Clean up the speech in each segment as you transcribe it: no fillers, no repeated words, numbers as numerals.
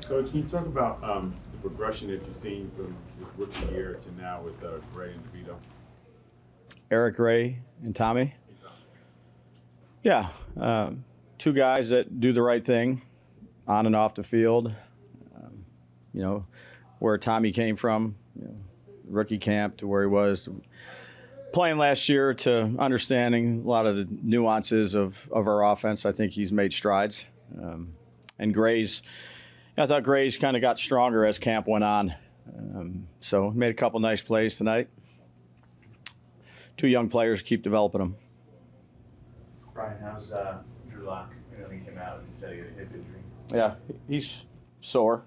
Coach, can you talk about the progression that you've seen from his rookie year to now with Gray and DeVito? Eric, Ray, and Tommy? Yeah, two guys that do the right thing on and off the field. You know, where Tommy came from, rookie camp to where he was playing last year to understanding a lot of the nuances of our offense. I think he's made strides. And Gray's, I thought Gray's kind of got stronger as camp went on. So made a couple nice plays tonight. Two young players, keep developing them. Brian, how's Drew Lock? You know, he came out and said he had a hip injury. Yeah, he's sore.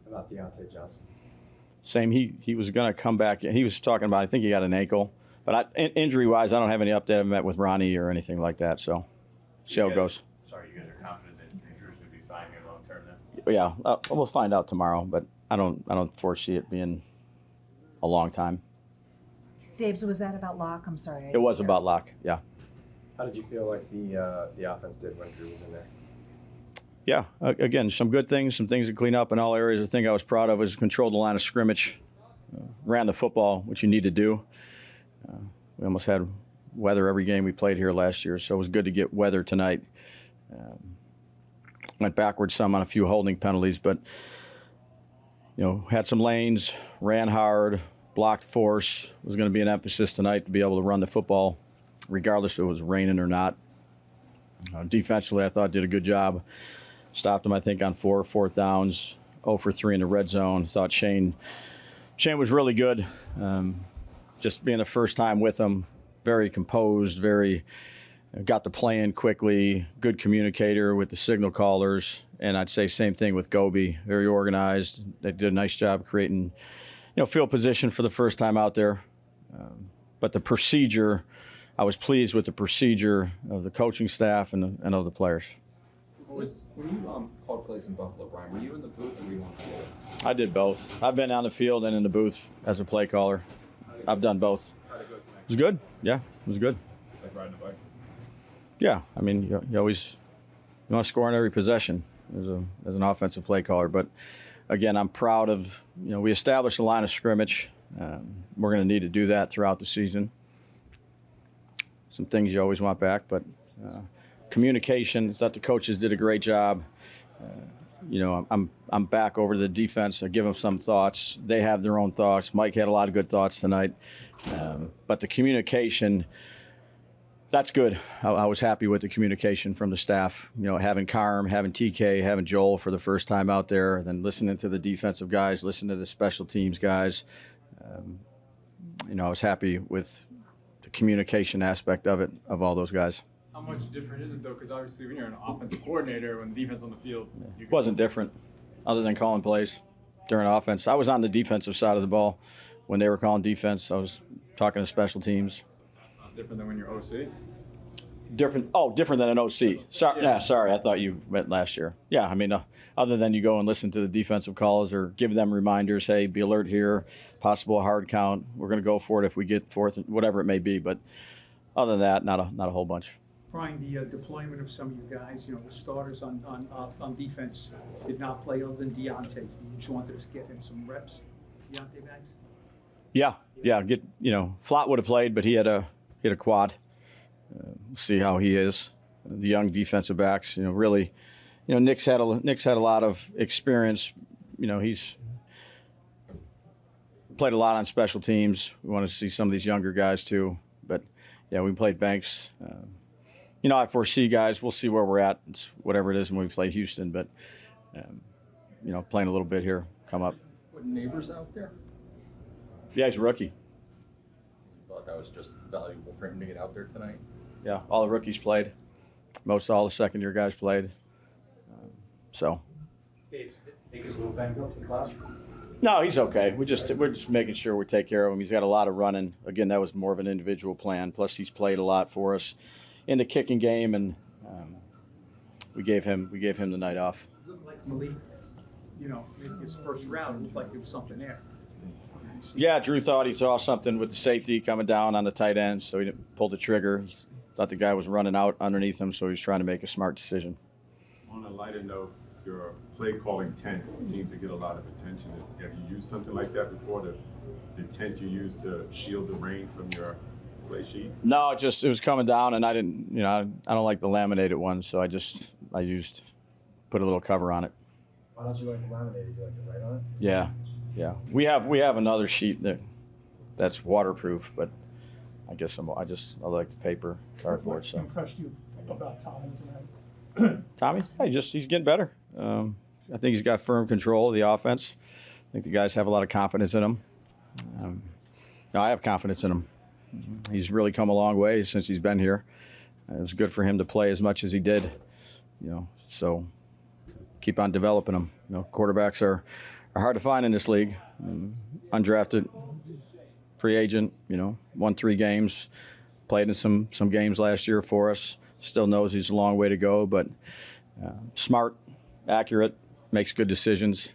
How about Deontay Johnson? Same. He was going to come back. He was talking about, I think he got an ankle. But injury-wise, I don't have any update. I haven't met with Ronnie or anything like that. So see how it goes. Sorry, you guys are confident that Drew's going to be fine here long term then? Yeah, we'll find out tomorrow. But I don't foresee it being a long time. Dave, so was that about Locke? I'm sorry. It was about Locke, yeah. How did you feel like the offense did when Drew was in there? Yeah, again, some good things, some things to clean up in all areas. The thing I was proud of was controlled the line of scrimmage, ran the football, which you need to do. We almost had weather every game we played here last year, so it was good to get weather tonight. Went backwards some on a few holding penalties, but had some lanes, ran hard, blocked force. Was going to be an emphasis tonight to be able to run the football, regardless if it was raining or not. Defensively, I thought did a good job. Stopped him, I think, on 4 fourth downs, 0 for 3 in the red zone. Thought Shane was really good. Just being the first time with him, very composed, got the play in quickly, good communicator with the signal callers. And I'd say same thing with Goby, very organized. They did a nice job creating, field position for the first time out there. But the procedure, I was pleased with the procedure of the coaching staff and of the players. When you called plays in Buffalo, Brian, were you in the booth or were you on the field? I did both. I've been on the field and in the booth as a play caller. I've done both. It was good. Yeah, it was good. Like riding a bike? Yeah, I mean, you always want to score on every possession as an offensive play caller. But again, I'm proud of, we established a line of scrimmage. We're going to need to do that throughout the season. Some things you always want back, but communication, I thought the coaches did a great job. I'm back over to the defense. I give them some thoughts. They have their own thoughts. Mike had a lot of good thoughts tonight. But the communication, that's good. I was happy with the communication from the staff. Having Carm, having TK, having Joel for the first time out there, then listening to the defensive guys, listening to the special teams guys. I was happy with the communication aspect of it, of all those guys. How much different is it, though? Because obviously when you're an offensive coordinator, when the defense on the field, it wasn't different other than calling plays during offense. I was on the defensive side of the ball when they were calling defense. I was talking to special teams. Different than when you're OC? Different than an OC. Sorry, yeah, sorry, I thought you meant last year. Yeah, I mean, other than you go and listen to the defensive calls or give them reminders, hey, be alert here, possible hard count. We're going to go for it if we get fourth, whatever it may be. But other than that, not a whole bunch. Brian, the deployment of some of you guys, the starters on defense did not play other than Deontay. You just wanted to get him some reps, Deontay Banks? Yeah. Flott would have played, but he had a quad. See how he is. The young defensive backs, really, Nick's had a lot of experience. He's played a lot on special teams. We want to see some of these younger guys too. But yeah, we played Banks. I foresee guys. We'll see where we're at. It's whatever it is when we play Houston. But playing a little bit here, come up. What, Neighbors out there? Yeah, he's a rookie. Thought that was just valuable for him to get out there tonight. Yeah, all the rookies played. All the second-year guys played. Dave, think he's a little banged up in class? No, he's okay. We're just making sure we take care of him. He's got a lot of running. Again, that was more of an individual plan. Plus, he's played a lot for us in the kicking game, and we gave him the night off. It looked like Malik, in his first round, it looked like there was something there. Yeah, Drew thought he saw something with the safety coming down on the tight end, so he didn't pull the trigger. He thought the guy was running out underneath him, so he was trying to make a smart decision. On a lighter note, your play calling tent seems to get a lot of attention. Have you used something like that before? The tent you use to shield the rain from your play sheet? No, it was coming down, and I didn't, I don't like the laminated ones, so I put a little cover on it. Why don't you like the laminated? You like to write on it? Yeah, yeah. We have another sheet that's waterproof, but I guess I like the paper cardboard. So impressed you about Tommy tonight? Tommy, he's getting better. I think he's got firm control of the offense. I think the guys have a lot of confidence in him. I have confidence in him. He's really come a long way since he's been here. It was good for him to play as much as he did, so keep on developing him. Quarterbacks are hard to find in this league. Undrafted, free agent, won 3 games, played in some games last year for us. Still knows he's a long way to go, but smart, accurate, makes good decisions.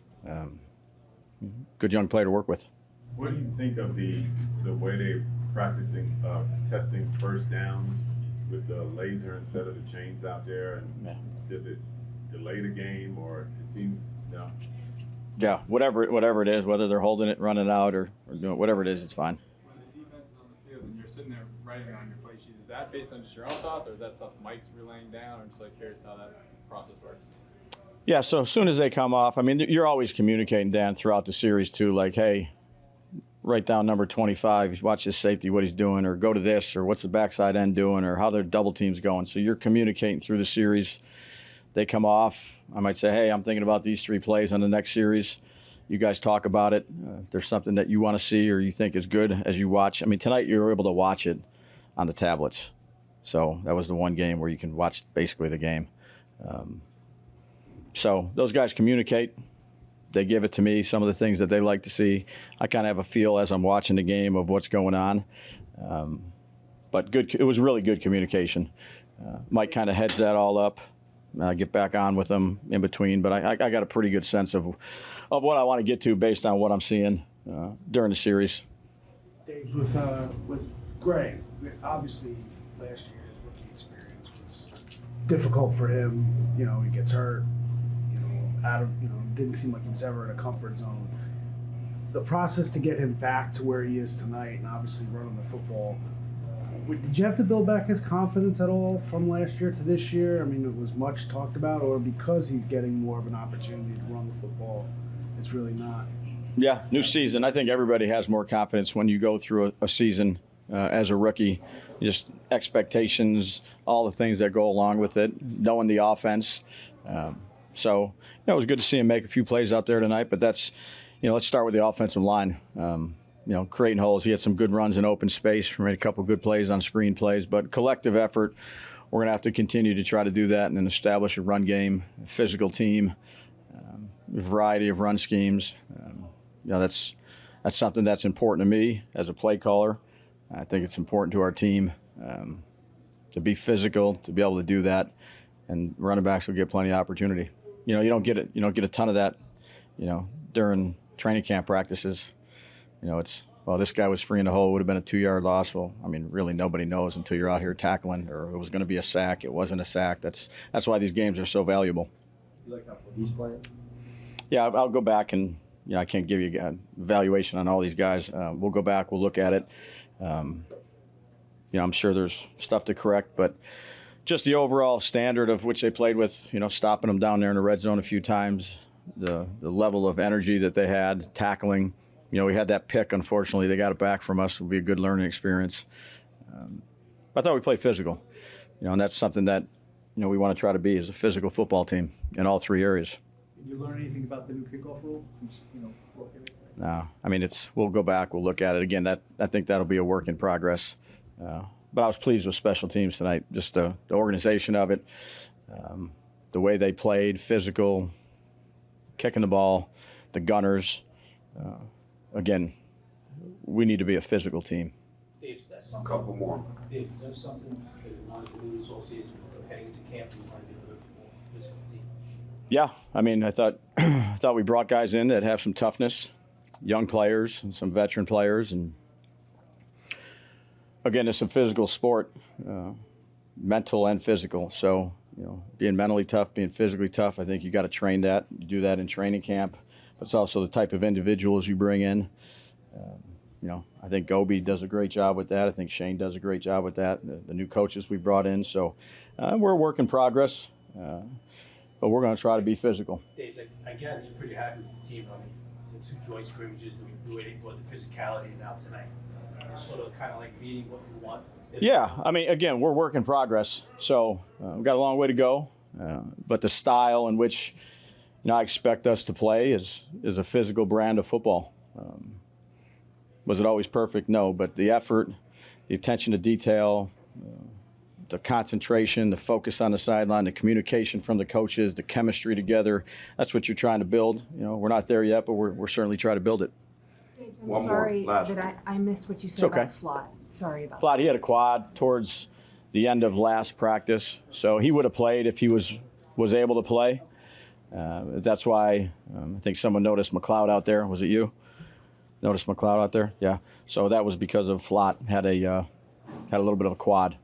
Good young player to work with. What do you think of the way they're practicing testing first downs with the laser instead of the chains out there? And does it delay the game, or it seems Yeah, whatever it is, whether they're holding it, running out, or doing whatever it is, it's fine. When the defense is on the field and you're sitting there writing on your play sheet, is that based on just your own thoughts, or is that stuff Mike's relaying down? I'm just curious how that process works. Yeah, so as soon as they come off, you're always communicating, Dan, throughout the series too, like, hey, write down number 25, watch this safety, what he's doing, or go to this, or what's the backside end doing, or how their double team's going. So you're communicating through the series. They come off, I might say, hey, I'm thinking about these 3 plays on the next series. You guys talk about it. If there's something that you want to see or you think is good as you watch. Tonight you were able to watch it on the tablets. So that was the one game where you can watch basically the game. So those guys communicate. They give it to me, some of the things that they like to see. I kind of have a feel as I'm watching the game of what's going on. But it was really good communication. Mike kind of heads that all up. I get back on with them in between, but I got a pretty good sense of what I want to get to based on what I'm seeing during the series. Dave, with Greg, obviously last year's rookie experience was difficult for him. He gets hurt. Didn't seem like he was ever in a comfort zone. The process to get him back to where he is tonight, and obviously running the football. Did you have to build back his confidence at all from last year to this year? It was much talked about, or because he's getting more of an opportunity to run the football, it's really not? Yeah, new season. I think everybody has more confidence when you go through a season as a rookie. Just expectations, all the things that go along with it, knowing the offense. So it was good to see him make a few plays out there tonight, but that's, let's start with the offensive line. Creating holes. He had some good runs in open space, made a couple good plays on screen plays, but collective effort, we're going to have to continue to try to do that and then establish a run game, a physical team, a variety of run schemes. That's something that's important to me as a play caller. I think it's important to our team to be physical, to be able to do that, and running backs will get plenty of opportunity. You don't get a ton of that, during training camp practices. This guy was free in the hole, it would have been a 2-yard loss. Well, really nobody knows until you're out here tackling, or it was going to be a sack. It wasn't a sack. That's why these games are so valuable. You like how he's playing? Yeah, I'll go back and I can't give you an evaluation on all these guys. We'll go back, we'll look at it. I'm sure there's stuff to correct, but just the overall standard of which they played with, stopping them down there in the red zone a few times, the level of energy that they had, tackling. We had that pick, unfortunately. They got it back from us. It would be a good learning experience. I thought we played physical, and that's something that, we want to try to be as a physical football team in all 3 areas. Did you learn anything about the new kickoff rule? No, we'll go back, we'll look at it again. I think that'll be a work in progress. But I was pleased with special teams tonight, just the organization of it, the way they played, physical, kicking the ball, the gunners. Again, we need to be a physical team. Dave, is that something? Couple more. Dave, is that something that you wanted to do this whole season, heading into camp, and you want to be a little bit more physical team? Yeah, I thought we brought guys in that have some toughness, young players and some veteran players, and again, it's a physical sport, mental and physical. So being mentally tough, being physically tough. I think you got to train that. You do that in training camp. But it's also the type of individuals you bring in. I think Gobi does a great job with that. I think Shane does a great job with that. The new coaches we brought in. So we're a work in progress, but we're going to try to be physical. Dave, I gather you're pretty happy with the team. I mean, the 2 joint scrimmages, the way they brought the physicality and now tonight. It's sort of kind of like meeting what you want. Yeah, I mean, again, we're work in progress. So we've got a long way to go. But the style in which I expect us to play is a physical brand of football. Was it always perfect? No, but the effort, the attention to detail, the concentration, the focus on the sideline, the communication from the coaches, the chemistry together, that's what you're trying to build. We're not there yet, but we're certainly trying to build it. I'm sorry that I missed what you said okay. about Flott. Sorry about Flott, he had a quad towards the end of last practice, so he would have played if he was able to play. That's why I think someone noticed McLeod out there. Was it you? Noticed McLeod out there? Yeah. So that was because of Flott had a little bit of a quad.